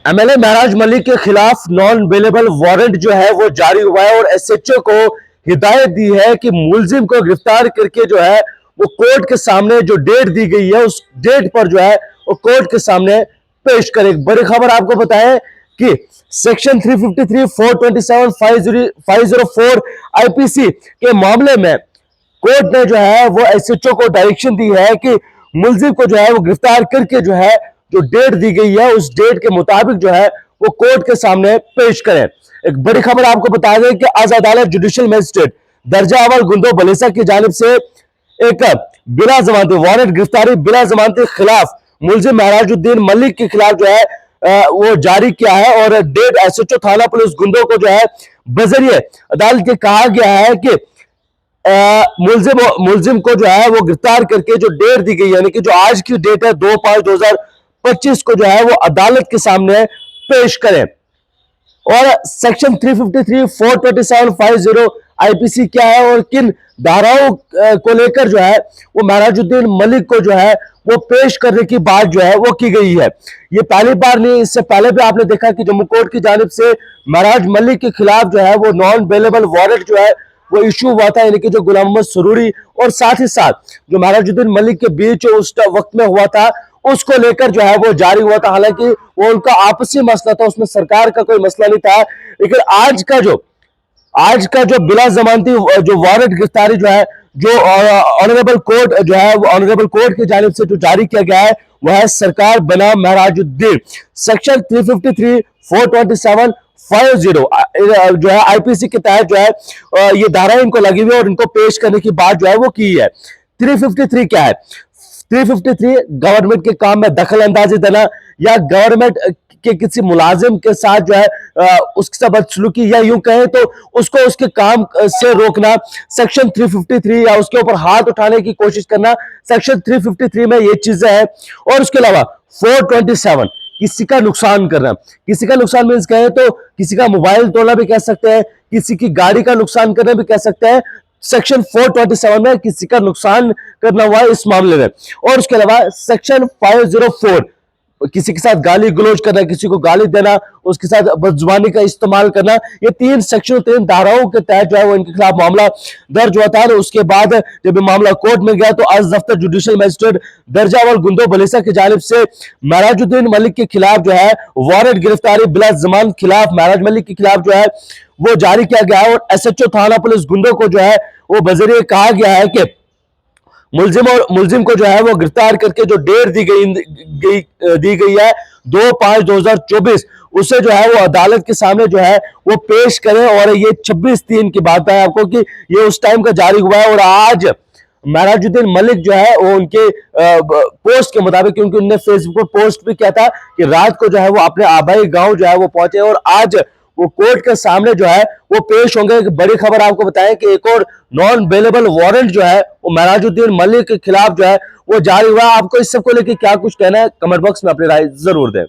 MLA महराज मलिक के खिलाफ non bailable warrant जो है वो जारी हुआ है और एसएचओ को हिदायत दी है कि मुलजिम को गिरफ्तार करके जो है वो कोर्ट के सामने जो डेट दी गई है उस डेट पर जो है वो कोर्ट के सामने पेश करे। बड़ी खबर आपको बताएं कि सेक्शन 353, 427, 504 आईपीसी के मामले में कोर्ट ने जो है वो एसएचओ को डायरेक्शन दी है कि मुलजिम को जो है वो गिरफ्तार करके जो है जो डेट दी गई है उस डेट के मुताबिक जो है वो कोर्ट के सामने पेश करें। एक बड़ी खबर आपको बता दें कि आज अदालत जुडिशियल मजिस्ट्रेट दर्जा अवल गुंदो बलेसा की जानिब से एक बिना जमानती वारंट गिरफ्तारी बिना जमानती खिलाफ मुलजिम महराजुद्दीन मलिक के खिलाफ जो है वो जारी किया है और डेट एसएचओ थाना पुलिस गुंदो को जो है बजरिए अदालत के कहा गया है कि मुलजिम को जो है वो गिरफ्तार करके जो डेट दी गई यानी कि जो आज की डेट है 2/5/2025 को जो है वो अदालत के सामने पेश करें। और सेक्शन 353, 427, 50 आईपीसी क्या है और किन धाराओं को लेकर जो है वो महराजुद्दीन मलिक को जो है वो पेश करने की बात जो है वो की गई है। ये पहली बार नहीं, इससे पहले भी आपने देखा कि जम्मू कोर्ट की जानिब से महराज मलिक के खिलाफ जो है वो नॉन बेलेबल वारंट जो है वो इशू हुआ था, यानी कि जो गुलाम मोहम्मद सुरूरी और साथ ही साथ जो महराजुद्दीन मलिक के बीच उस वक्त में हुआ था उसको लेकर जो है वो जारी हुआ था। हालांकि वो उनका आपसी मसला था, उसमें सरकार का कोई मसला नहीं था। लेकिन आज का जो बिला जमानती जो वारंट गिरफ्तारी जो है जो ऑनरेबल कोर्ट जो है वो ऑनरेबल कोर्ट की जानिब से जो जारी किया गया है वह है सरकार बनाम महराजुद्दीन। सेक्शन 353, 427, 50 जो है आईपीसी के तहत जो है ये धारा इनको लगी हुई है और इनको पेश करने की बात जो है वो की है। 353 क्या है? 353 गवर्नमेंट के काम में दखल अंदाजी देना या गवर्नमेंट के किसी मुलाजिम के साथ जो है उसके साथ बदसलूकी या यूं कहें तो उसको उसके काम से रोकना, सेक्शन 353 या उसके ऊपर हाथ उठाने की कोशिश करना, सेक्शन 353 में ये चीजें हैं। और उसके अलावा 427 किसी का नुकसान करना, किसी का नुकसान मीन्स कहें तो किसी का मोबाइल तोड़ना भी कह सकते हैं, किसी की गाड़ी का नुकसान करना भी कह सकते हैं। सेक्शन 427 में किसी का नुकसान करना हुआ है इस मामले में। और उसके अलावा सेक्शन 504 किसी के साथ गाली गलौज करना, किसी को गाली देना, उसके साथ बदजुबानी का इस्तेमाल करना, ये 3 धाराओं के तहत जो है वो इनके खिलाफ मामला दर्ज हुआ था। उसके बाद जब मामला कोर्ट में गया तो आज दफ्तर जुडिशियल मजिस्ट्रेट दर्जा अवल गुंदो बलेसा की जानिब से महराजुद्दीन मलिक के खिलाफ जो है वारंट गिरफ्तारी बिला जमानत खिलाफ महराज मलिक के खिलाफ जो है वो जारी किया गया है। और एसएचओ थाना पुलिस गुंदो को जो है वो बजरिए कहा गया है कि मुलजिम को जो है वो गिरफ्तार करके जो डेट दी गई है 2/5/2024 उसे जो है वो अदालत के सामने जो है वो पेश करें। और ये 26/3 की बात है आपको कि ये उस टाइम का जारी हुआ है। और आज महराजुद्दीन मलिक जो है वो उनके पोस्ट के मुताबिक, क्योंकि उन्होंने फेसबुक पर पोस्ट भी किया था कि रात को जो है वो अपने आबाई गांव जो है वो पहुंचे और आज वो कोर्ट के सामने जो है वो पेश होंगे। एक बड़ी खबर आपको बताएं कि एक और नॉन बेलेबल वारंट जो है वो महराजुद्दीन मलिक के खिलाफ जो है वो जारी हुआ। आपको इस सब को लेकर क्या कुछ कहना है कमेंट बॉक्स में अपनी राय जरूर दें।